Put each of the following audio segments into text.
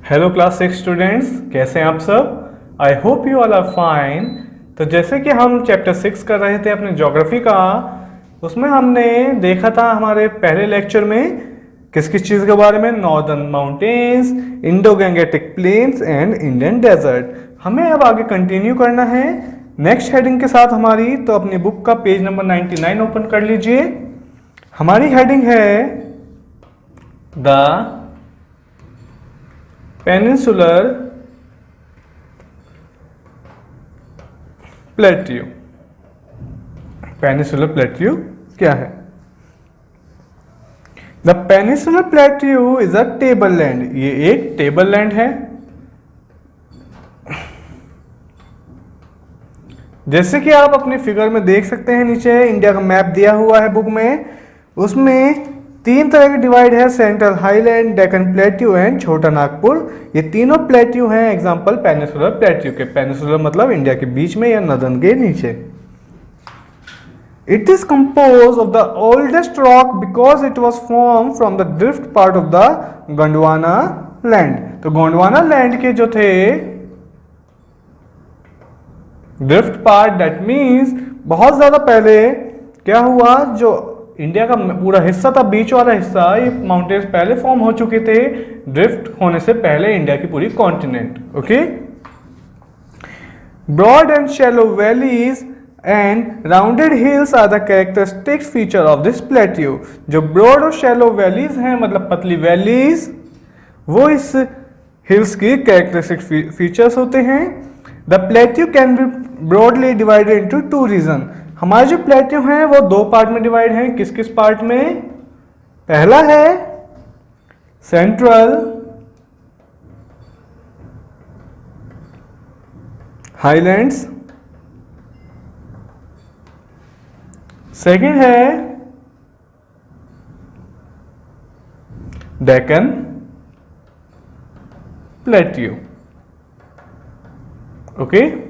Hello class 6 students, कैसे हैं आप सब। I hope you all are fine. तो जैसे कि हम चैप्टर 6 कर रहे थे अपने ज्योग्राफी का, उसमें हमने देखा था हमारे पहले लेक्चर में किस किस चीज़ के बारे में, northern mountains, Indo gangetic plains and Indian desert. हमें अब आगे कंटिन्यू करना है नेक्स्ट हेडिंग के साथ हमारी। तो अपनी बुक का पेज नंबर 99 ओपन कर लीजिए। हमारी हेडिंग है the peninsular plateau. Peninsular plateau क्या है? The peninsular plateau is a table land. ये एक टेबल लैंड है। जैसे कि आप अपने फिगर में देख सकते हैं, नीचे इंडिया का मैप दिया हुआ है बुक में। उसमें तीन तरह के डिवाइड है, central highland, Deccan plateau and Chota Nagpur. ये तीनों प्लेट्यू हैं एग्जांपल पेनिनसुलर प्लेट्यू के। पेनिनसुलर मतलब इंडिया के बीच में या नदन के नीचे। It is compose of the oldest rock because it was form from the drift part of the Gondwana land. तो गोंडवाना लैंड के जो थे ड्रिफ्ट पार्ट, दैट मीन्स बहुत ज्यादा पहले क्या हुआ, जो इंडिया का पूरा हिस्सा था, बीच वाला हिस्सा, ये माउंटेन्स पहले फॉर्म हो चुके थे ड्रिफ्ट होने से पहले इंडिया की पूरी continent. Okay. Broad and shallow valleys and rounded hills are the characteristic feature of this plateau. जो ब्रॉड और शैलो वैलीज हैं, मतलब पतली वैलीज, वो इस हिल्स की कैरेक्टरिस्टिक फीचर्स होते हैं। The plateau can be broadly divided into two region. हमारे जो प्लेट्यू हैं वो दो पार्ट में डिवाइड हैं। किस किस पार्ट में? पहला है सेंट्रल हाईलैंड्स, सेकंड है Deccan plateau. Okay.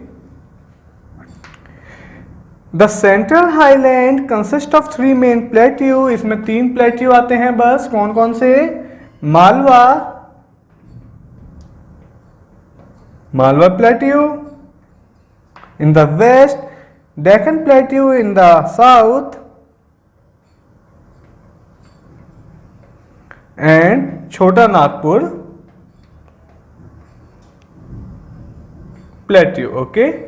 The central highland consist of three main plateau. इसमें तीन प्लेट्यू आते हैं बस। कौन कौन से? Malwa, Malwa plateau in the west, Deccan plateau in the south and Chota Nagpur plateau. Okay,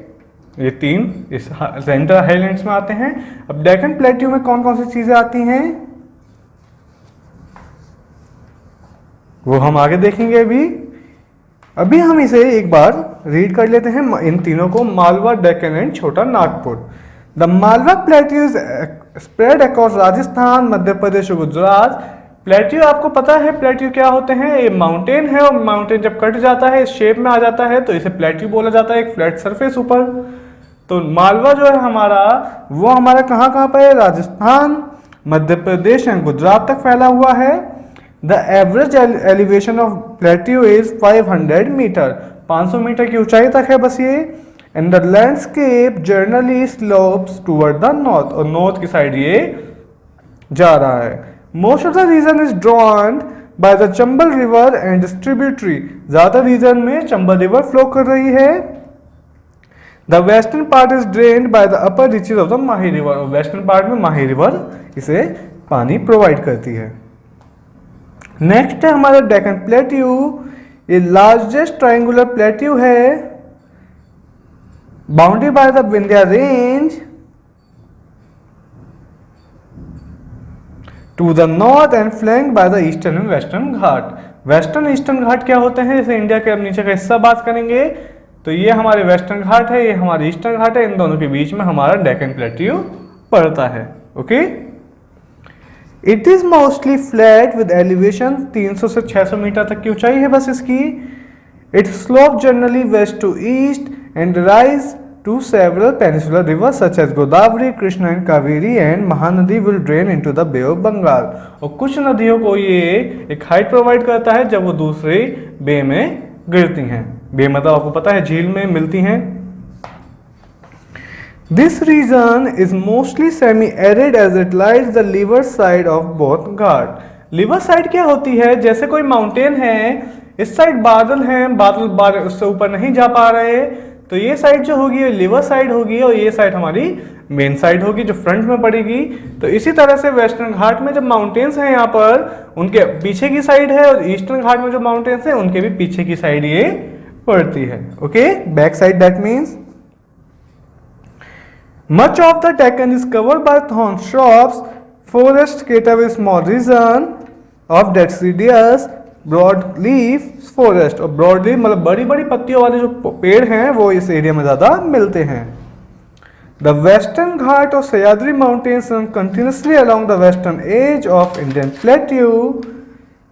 ये तीन इस सेंट्रल हाईलैंड्स में आते हैं। अब डेक्कन प्लेट्यू में कौन कौन सी चीजें आती हैं वो हम आगे देखेंगे। अभी हम इसे एक बार रीड कर लेते हैं, इन तीनों को, Malwa, Deccan and Chota Nagpur. The Malwa plateau is spread across Rajasthan, Madhya Pradesh और गुजरात। प्लेट्यू, आपको पता है प्लेट्यू क्या होते हैं? ये माउंटेन है और माउंटेन जब कट जाता है, इस शेप में आ जाता है, तो इसे प्लेट्यू बोला जाता है, एक फ्लैट सरफेस ऊपर। तो मालवा जो है हमारा, वो हमारा कहाँ कहाँ पर है? राजस्थान, मध्य प्रदेश एंड गुजरात तक फैला हुआ है। The average elevation of plateau is 500 metre. 500 metre की ऊंचाई तक है बस ये। And the landscape generally slopes toward the north, और नॉर्थ की साइड ये जा रहा है। Most of the region is drawn by the Chambal river and distributary. ज्यादा रीजन में चंबल रिवर फ्लो कर रही है। The western part is drained by the upper reaches of the Mahi river, और वेस्टर्न पार्ट में माही रिवर इसे पानी प्रोवाइड करती है। नेक्स्ट है हमारा डेक्कन प्लेट्यू। ये लार्जेस्ट ट्रायंगुलर प्लेट्यू है, bounded by the Vindhya range to the north and flanked by the eastern and western Ghat. Western eastern Ghat क्या होते हैं? जैसे इंडिया के अब नीचे का हिस्सा बात करेंगे, तो ये हमारे वेस्टर्न घाट है, ये हमारे ईस्टर्न घाट है। इन दोनों के बीच में हमारा डेक्कन प्लेट्यू पड़ता है। Okay. It is mostly flat with elevation 300 से 600 मीटर तक की ऊंचाई है बस इसकी। It slope generally west to east and rise to several peninsular river such as Godavari, Krishna and Kaveri, and Mahanadi will drain into the bay of Bengal. और कुछ नदियों को ये एक हाइट प्रोवाइड करता है जब वो दूसरे बे में गिरती हैं। बे मतलब आपको पता है झील में मिलती हैं। This region is mostly semi-arid as it lies the leeward side of both Ghat. Liver side क्या होती है? जैसे कोई माउंटेन है, इस साइड बादल हैं, बादल उससे ऊपर नहीं जा पा रहे, तो ये साइड जो होगी ये लिवर साइड होगी और ये साइड हमारी मेन साइड होगी जो फ्रंट में पड़ेगी। तो इसी तरह से वेस्टर्न घाट में जब माउंटेन्स हैं यहाँ पर उनके पीछे की साइड है, और ईस्टर्न घाट में जो माउंटेन्स हैं उनके भी पीछे की साइड ये पड़ती है। Okay, back side that means much of the Deccan is covered by thorn shrubs, forest cater with small region of deciduous broadleaf forest। और broadleaf मतलब बड़ी बड़ी पत्तियों वाले जो पेड़ हैं वो इस एरिया में ज़्यादा मिलते हैं। The Western Ghat or Sahyadri Mountains run continuously along the western edge of Indian Plateau,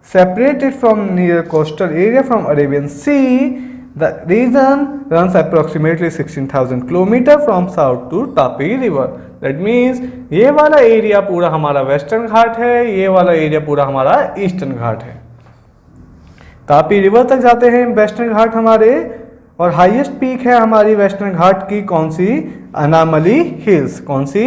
separated from near coastal area from Arabian Sea. The region runs approximately 16,000 km from south to Tapi River. That means ये वाला area पूरा हमारा western Ghat है, ये वाला area पूरा हमारा eastern घाट है। तापी रिवर तक जाते हैं वेस्टर्न घाट हमारे, और हाईएस्ट पीक है हमारी वेस्टर्न घाट की कौन सी? अनामली हिल्स। कौन सी?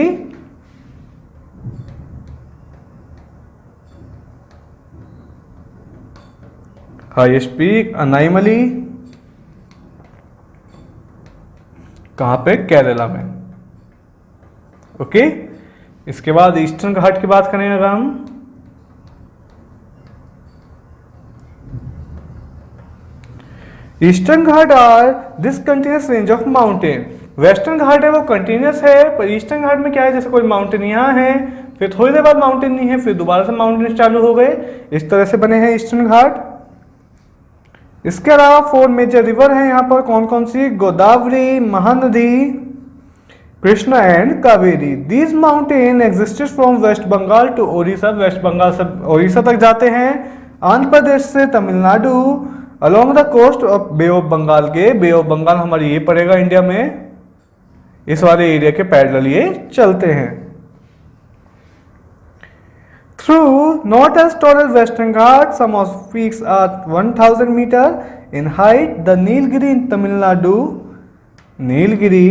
हाईएस्ट पीक अनामली, कहां पे? केरला में। ओके, इसके बाद ईस्टर्न घाट की बात करेंगे अगर हम, eastern Ghat are this continuous range of mountain. Western Ghat है वो कंटिन्यूस है, पर ईस्टर्न घाट में क्या है, जैसे कोई माउंटेन यहाँ है, फिर थोड़ी देर बाद माउंटेन नहीं है, फिर दोबारा से माउंटेन चालू हो गए, इस तरह से बने हैं ईस्टर्न घाट। इसके अलावा 4 मेजर रिवर हैं यहाँ पर, कौन कौन सी? Godavari, Mahanadi, Krishna and Kaveri. These mountain existed from West Bengal to Odisha. West Bengal से ओडिशा तक जाते हैं, आंध्र प्रदेश से Tamil Nadu, along the coast of bay of Bengal के, बे ऑफ बंगाल हमारी ये पड़ेगा इंडिया में, इस वाले एरिया के पैरेलल ये चलते हैं। Through not as tall as Western Ghats, some of peaks are 1000 meter in height. The Nilgiri in Tamil Nadu, Nilgiri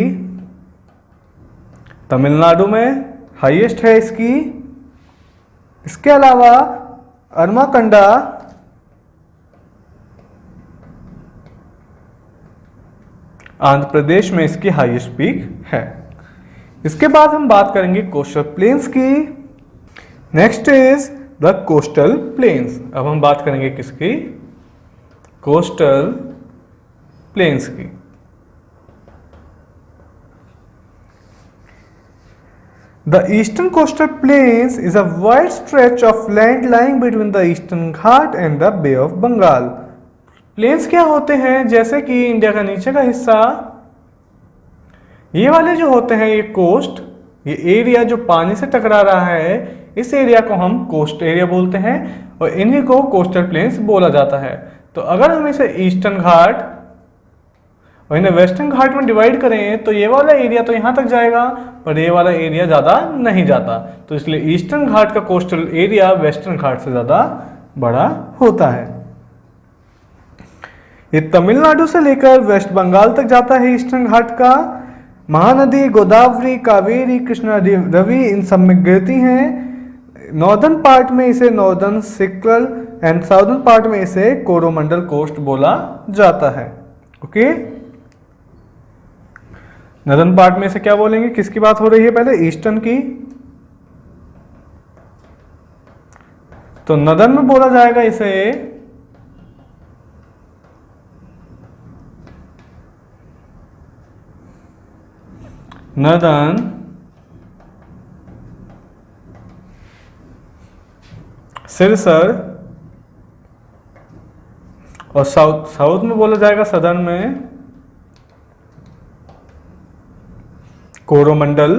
Tamil Nadu में हाईएस्ट है इसकी। इसके अलावा अरमाकंडा आंध्र प्रदेश में इसकी हाईएस्ट पीक है। इसके बाद हम बात करेंगे कोस्टल प्लेन्स की। Next is the coastal planes. अब हम बात करेंगे किसकी? कोस्टल प्लेन्स की। The eastern coastal plains is a wide stretch of land lying between the Eastern Ghat and the Bay of Bengal. Plains क्या होते हैं? जैसे कि इंडिया का नीचे का हिस्सा, ये वाले जो होते हैं ये कोस्ट, ये एरिया जो पानी से टकरा रहा है, इस एरिया को हम कोस्ट एरिया बोलते हैं और इन्हीं को कोस्टल प्लेन्स बोला जाता है। तो अगर हम इसे ईस्टर्न घाट और इन्हें वेस्टर्न घाट में डिवाइड करें तो ये वाला एरिया तो यहाँ तक जाएगा, पर ये वाला एरिया ज़्यादा नहीं जाता, तो इसलिए ईस्टर्न घाट का कोस्टल एरिया वेस्टर्न घाट से ज़्यादा बड़ा होता है। ये तमिलनाडु से लेकर वेस्ट बंगाल तक जाता है ईस्टर्न घाट का। महानदी गोदावरी, कावेरी, कृष्णा, रवि इन सब में गिरती हैं। नॉर्दर्न पार्ट में इसे northern sickle and southern part में इसे कोरोमंडल कोस्ट बोला जाता है। ओके, नॉर्दर्न पार्ट में इसे क्या बोलेंगे? किसकी बात हो रही है? पहले ईस्टर्न की, तो नॉर्दर्न में बोला जाएगा इसे नॉर्दर्न सिरसर, और साउथ में बोला जाएगा सदर्न में कोरोमंडल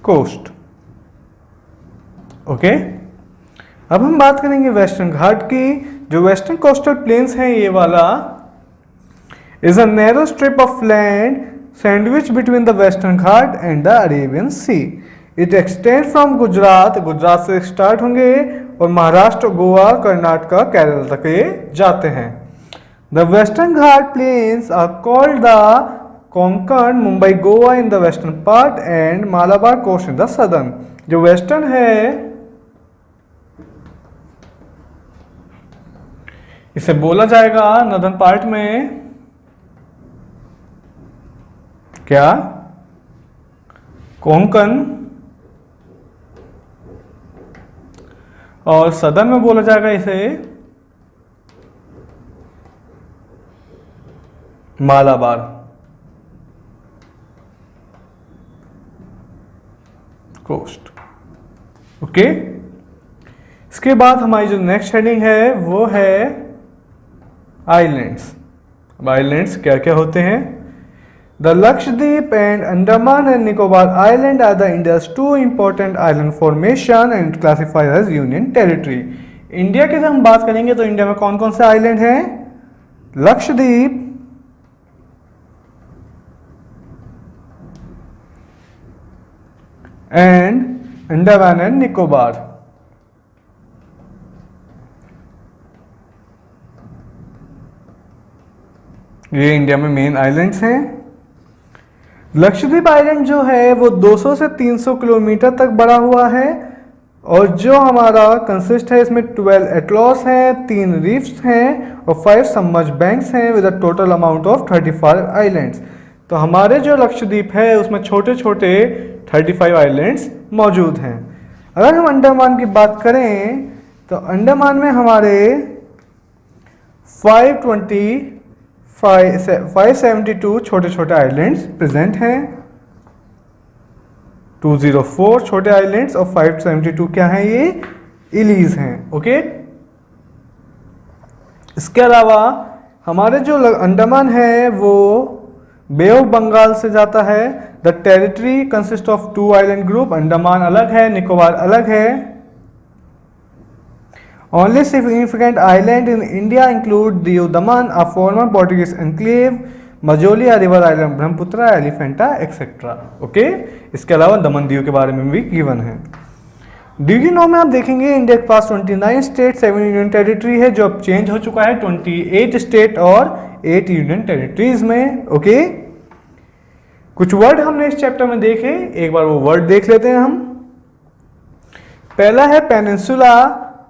कोस्ट। ओके, अब हम बात करेंगे वेस्टर्न घाट की। जो वेस्टर्न कोस्टल प्लेन्स हैं, ये वाला is a narrow strip of land sandwich between the western Ghat and the Arabian sea. It extend from Gujarat, Gujarat से स्टार्ट होंगे और महाराष्ट्र, गोवा, कर्नाटका, केरल तक ये जाते हैं। The western Ghat plains are called the Konkan, Mumbai, Goa in the western part and Malabar coast in the southern. जो western है इसे बोला जाएगा नॉर्दर्न पार्ट में क्या, कोंकण, और सदर्न में बोला जाएगा इसे मालाबार। कोस्ट। ओके, इसके बाद हमारी जो नेक्स्ट हेडिंग है वो है आइलैंड्स। अब आइलैंड्स क्या क्या होते हैं? The Lakshadweep and Andaman and Nicobar island are the India's two important island formation and classified as union territory. India की जब हम बात करेंगे तो इंडिया में कौन कौन से आइलैंड हैं? Lakshadweep, and Andaman and Nicobar. ये इंडिया में मेन आइलैंड्स हैं। लक्षद्वीप आइलैंड जो है वो 200 से 300 किलोमीटर तक बढ़ा हुआ है और जो हमारा कंसिस्ट है इसमें 12 एटलॉस हैं, 3 रीफ्स हैं और 5 सबमर्ज्ड बैंक्स हैं with a total amount of 35 islands. तो हमारे जो लक्षद्वीप है उसमें छोटे छोटे 35 आइलैंड्स मौजूद हैं। अगर हम अंडमान की बात करें तो अंडमान में हमारे 572 छोटे छोटे आइलैंड्स प्रेजेंट हैं। 204 छोटे आइलैंड्स और 572 क्या हैं? ये इलीज हैं। ओके, इसके अलावा हमारे जो अंडमान है वो बे ऑफ बंगाल से जाता है। The territory consist of 2 island group, Andaman अलग है, निकोबार अलग है। Only significant island in India include Diu Daman, a former Portuguese enclave, Majoli, a river island, Brahmaputra, Elephanta, etc. Okay, इसके अलावा दमन दीव के बारे में भी गिवन है। DD9 में आप देखेंगे इंडिया के पास 29 स्टेट, 7 यूनियन टेरिटरी है, जो अब चेंज हो चुका है 28 स्टेट और 8 यूनियन टेरिटरीज में। ओके, कुछ वर्ड हमने इस चैप्टर में देखे, एक बार वो वर्ड देख लेते हैं हम। पहला है peninsula,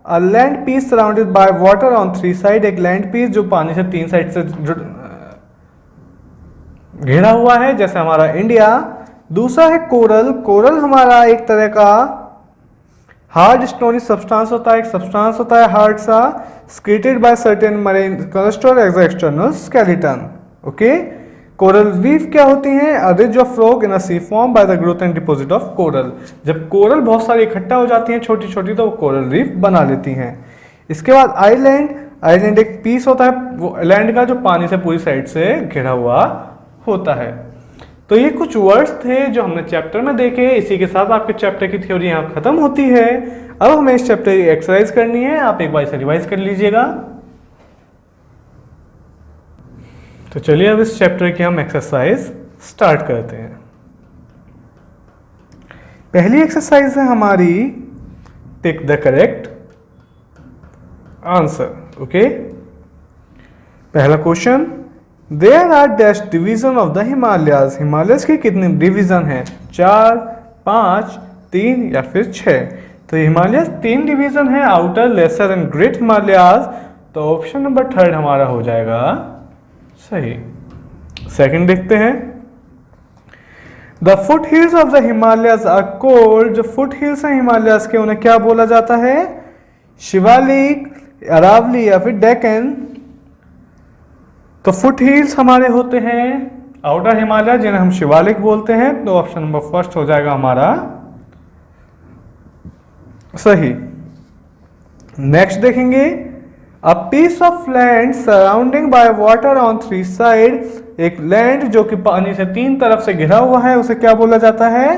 a land piece surrounded by water on 3 side, एक लैंड पीस जो पानी से 3 साइड से घिरा हुआ है जैसे हमारा इंडिया। दूसरा है कोरल, कोरल हमारा एक तरह का हार्ड स्टोनी सब्सटेंस होता है, एक सब्सटेंस होता है हार्ड सा, secreted by certain marine cluster as external skeleton. Okay, coral reef क्या होती हैं? A ridge of rock in a sea form by the growth and deposit of coral. जब कोरल बहुत सारी इकट्ठा हो जाती हैं छोटी छोटी तो वो कोरल रीफ बना लेती हैं। इसके बाद आइलैंड, आइलैंड एक पीस होता है वो लैंड का जो पानी से पूरी साइड से घिरा हुआ होता है। तो ये कुछ वर्ड्स थे जो हमने चैप्टर में देखे। इसी के साथ आपके चैप्टर की थ्योरी यहाँ खत्म होती है। अब हमें इस चैप्टर की एक्सरसाइज करनी है, आप एक बार इसे रिवाइज कर लीजिएगा। तो चलिए अब इस चैप्टर की हम एक्सरसाइज स्टार्ट करते हैं। पहली एक्सरसाइज है हमारी tick the correct answer. Okay, पहला question, there are dash division of the Himalayas. Himalayas की कितनी डिवीजन है? 4, 5, 3 या फिर 6। तो हिमालयस 3 डिवीजन है, outer, lesser and great Himalayas. तो ऑप्शन नंबर 3 हमारा हो जाएगा सही। सेकंड देखते हैं, the foot hills of the Himalayas are called. जो फुट हिल्स हैं हिमालयाज के उन्हें क्या बोला जाता है? शिवालिक, अरावली या फिर डेक्कन। तो फुट हिल्स हमारे होते हैं आउटर हिमालय जिन्हें हम शिवालिक बोलते हैं। तो ऑप्शन नंबर 1 हो जाएगा हमारा सही। नेक्स्ट देखेंगे, a piece of land surrounding by water on 3 side. एक लैंड जो कि पानी से 3 तरफ से घिरा हुआ है उसे क्या बोला जाता है?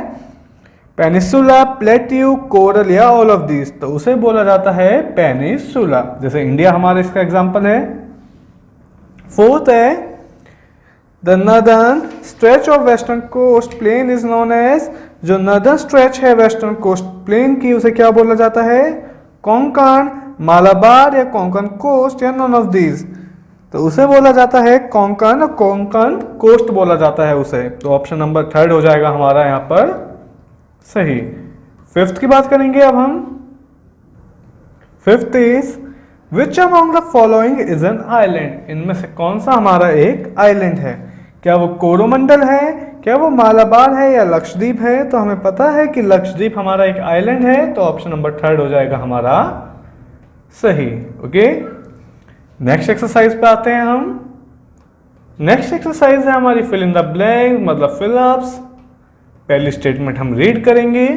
पेनिसुला, प्लेट्यू, कोरल या ऑल ऑफ दिस। तो उसे बोला जाता है पेनिसुला। जैसे इंडिया हमारा इसका एग्जांपल है। फोर्थ है, the northern stretch of western coast plain is known as. जो नॉर्दर्न स्ट्रेच है वेस्टर्न कोस्ट प्लेन की उसे क्या बोला जाता है? कोंकण, मालाबार या कोंकण कोस्ट या नॉन ऑफ दीज। तो उसे बोला जाता है कोंकण, कोंकण कोस्ट बोला जाता है उसे। तो ऑप्शन नंबर 3 हो जाएगा हमारा यहाँ पर सही। फिफ्थ की बात करेंगे अब हम। Fifth is which among the following is an island, इनमें से कौन सा हमारा एक आइलैंड है। क्या वो कोरोमंडल है, क्या वो मालाबार है, या लक्षद्वीप है। तो हमें पता है कि लक्षद्वीप हमारा एक आइलैंड है, तो ऑप्शन नंबर थर्ड हो जाएगा हमारा सही। ओके, नेक्स्ट एक्सरसाइज पे आते हैं हम। नेक्स्ट एक्सरसाइज है हमारी फिल इन द ब्लैंक, मतलब फिल अप्स। पहली स्टेटमेंट हम रीड करेंगे।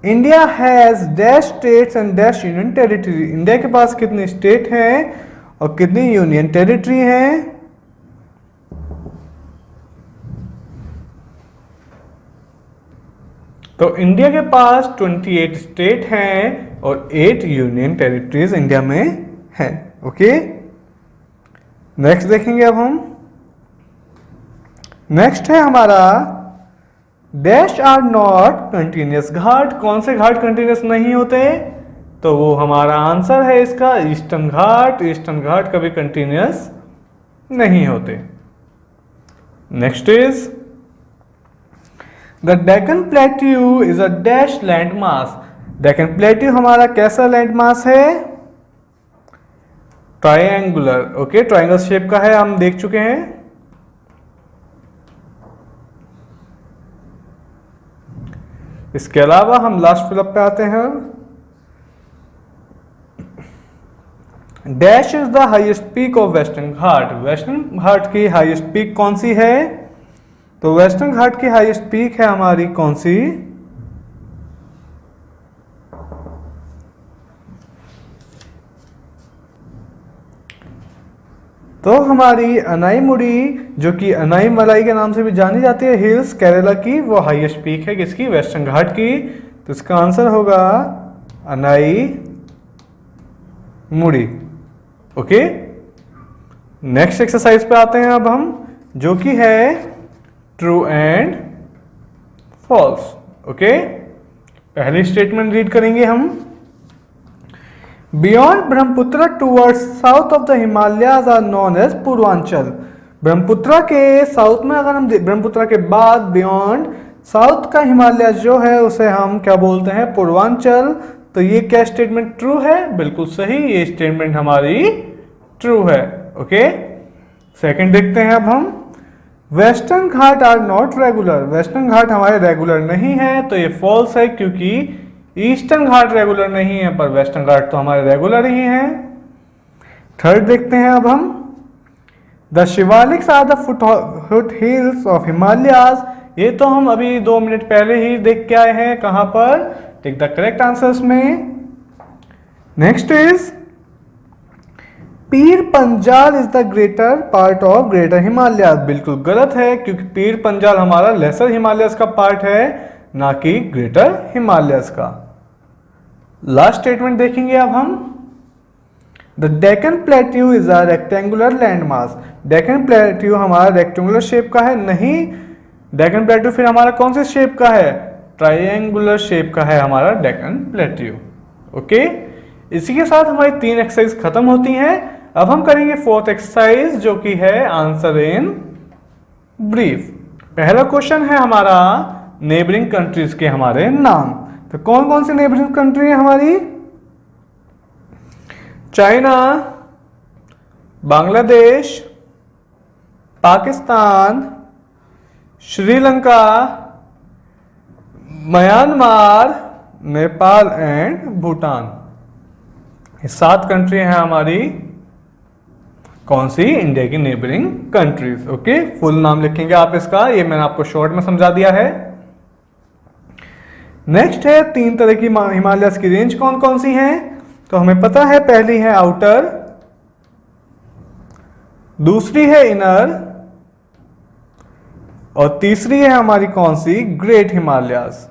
India has dash states and dash union territory, India के पास कितनी स्टेट हैं और कितनी यूनियन टेरिटरी हैं। तो इंडिया के पास 28 स्टेट हैं और 8 यूनियन टेरिटरीज इंडिया में हैं। ओके, नेक्स्ट देखेंगे अब हम। नेक्स्ट है हमारा डैश आर नॉट कंटिन्यूस, घाट, कौन से घाट कंटिन्यूस नहीं होते। तो वो हमारा आंसर है इसका ईस्टर्न घाट, ईस्टर्न घाट कभी कंटिन्यूस नहीं होते। Next is the Deccan plateau is a dash land mass, Deccan plateau हमारा कैसा लैंड मास है, ट्रायंगुलर। ओके, ट्रायंगल शेप का है, हम देख चुके हैं। इसके अलावा हम लास्ट फिलअप पे आते हैं। Dash is the highest peak of western Ghat, western Ghat की हाईएस्ट पीक कौन सी है। तो वेस्टर्न घाट की हाईएस्ट पीक है हमारी कौन सी, तो हमारी अनाईमुड़ी, जो कि अनाई मलाई के नाम से भी जानी जाती है, हिल्स केरला की, वो हाईएस्ट पीक है किसकी, वेस्टर्न घाट की। तो इसका आंसर होगा अनाई मुड़ी। ओके, नेक्स्ट एक्सरसाइज पे आते हैं अब हम, जो कि है ट्रू एंड फॉल्स। ओके, पहली स्टेटमेंट रीड करेंगे हम। Beyond Brahmaputra towards south of the Himalayas are known as Purvanchal, Brahmaputra के साउथ में अगर हम ब्रह्मपुत्र के बाद बियॉन्ड साउथ का हिमालय जो है उसे हम क्या बोलते हैं, पूर्वांचल। तो ये क्या स्टेटमेंट ट्रू है, बिल्कुल सही, ये स्टेटमेंट हमारी ट्रू है। ओके, सेकंड देखते हैं अब हम। Western Ghat are not regular, western Ghat हमारे रेगुलर नहीं है, तो ये फॉल्स है, क्योंकि ईस्टर्न घाट रेगुलर नहीं है पर वेस्टर्न घाट तो हमारे रेगुलर ही हैं। थर्ड देखते हैं अब हम। The Shivaliks are the foot hills of Himalayas, ये तो हम अभी 2 मिनट पहले ही देख के आए हैं, कहां पर, टेक द करेक्ट आंसर्स में। Next is Pir Panjal is the greater part of greater Himalaya, बिल्कुल गलत है, क्योंकि पीर पंजाल हमारा लेसर हिमालयस का पार्ट है, ना कि ग्रेटर हिमालयस का। लास्ट स्टेटमेंट देखेंगे अब हम। The Deccan plateau is a rectangular landmass, Deccan plateau हमारा रेक्टेंगुलर शेप का है, नहीं, डेक्कन प्लेट्यू फिर हमारा कौन से शेप का है, ट्रायंगुलर शेप का है हमारा डेक्कन प्लेट्यू। ओके, इसी के साथ हमारी 3 एक्सरसाइज खत्म होती हैं। अब हम करेंगे 4th एक्सरसाइज, जो कि है आंसर इन ब्रीफ। पहला क्वेश्चन है हमारा नेबरिंग कंट्रीज के हमारे नाम, तो कौन कौन सी नेबरिंग कंट्री है हमारी, China, Bangladesh, Pakistan, Sri Lanka, Myanmar, Nepal and Bhutan. ये 7 कंट्री हैं हमारी कौन सी, इंडिया की नेबरिंग कंट्रीज। ओके, फुल नाम लिखेंगे आप इसका, ये मैंने आपको शॉर्ट में समझा दिया है। नेक्स्ट है 3 तरह की हिमालयस की रेंज कौन कौन सी हैं, तो हमें पता है पहली है आउटर, दूसरी है इनर, और तीसरी है हमारी कौन सी, ग्रेट हिमालयास।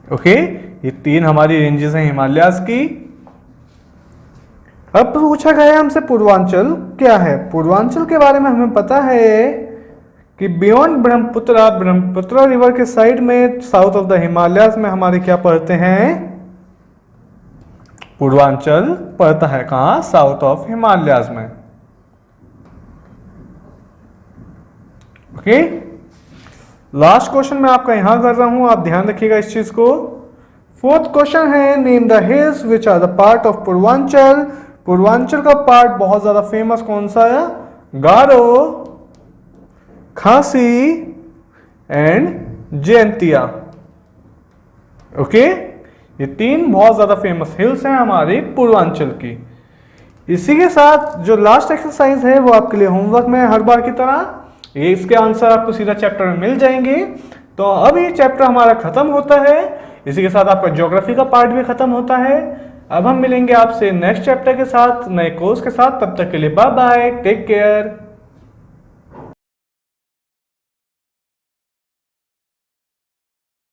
ओके, ये 3 हमारी रेंजेस हैं हिमालयास की। अब पूछा गया हमसे पूर्वांचल क्या है, पूर्वांचल के बारे में हमें पता है कि बियॉन्ड ब्रह्मपुत्र, ब्रह्मपुत्र रिवर के साइड में साउथ ऑफ द हिमालयास में हमारे क्या पड़ते हैं, पूर्वांचल पड़ता है, कहां, साउथ ऑफ हिमालयास में। ओके, लास्ट क्वेश्चन मैं आपका यहां कर रहा हूं, आप ध्यान रखिएगा इस चीज को। फोर्थ क्वेश्चन है, name the hills which are the part of Purvanchal. Purvanchal का पार्ट बहुत ज्यादा फेमस कौन सा है? गारो, खासी एंड जयंतिया। ओके, ये तीन बहुत ज्यादा फेमस हिल्स हैं हमारे पूर्वांचल की। इसी के साथ जो लास्ट एक्सरसाइज है वो आपके लिए होमवर्क में हर बार की तरह, ये इसके आंसर आपको सीधा चैप्टर में मिल जाएंगे। तो अब ये चैप्टर हमारा खत्म होता है, इसी के साथ आपका ज्योग्राफी का पार्ट भी खत्म होता है। अब हम मिलेंगे आपसे नेक्स्ट चैप्टर के साथ, नए कोर्स के साथ। तब तक के लिए बाय बाय, टेक केयर।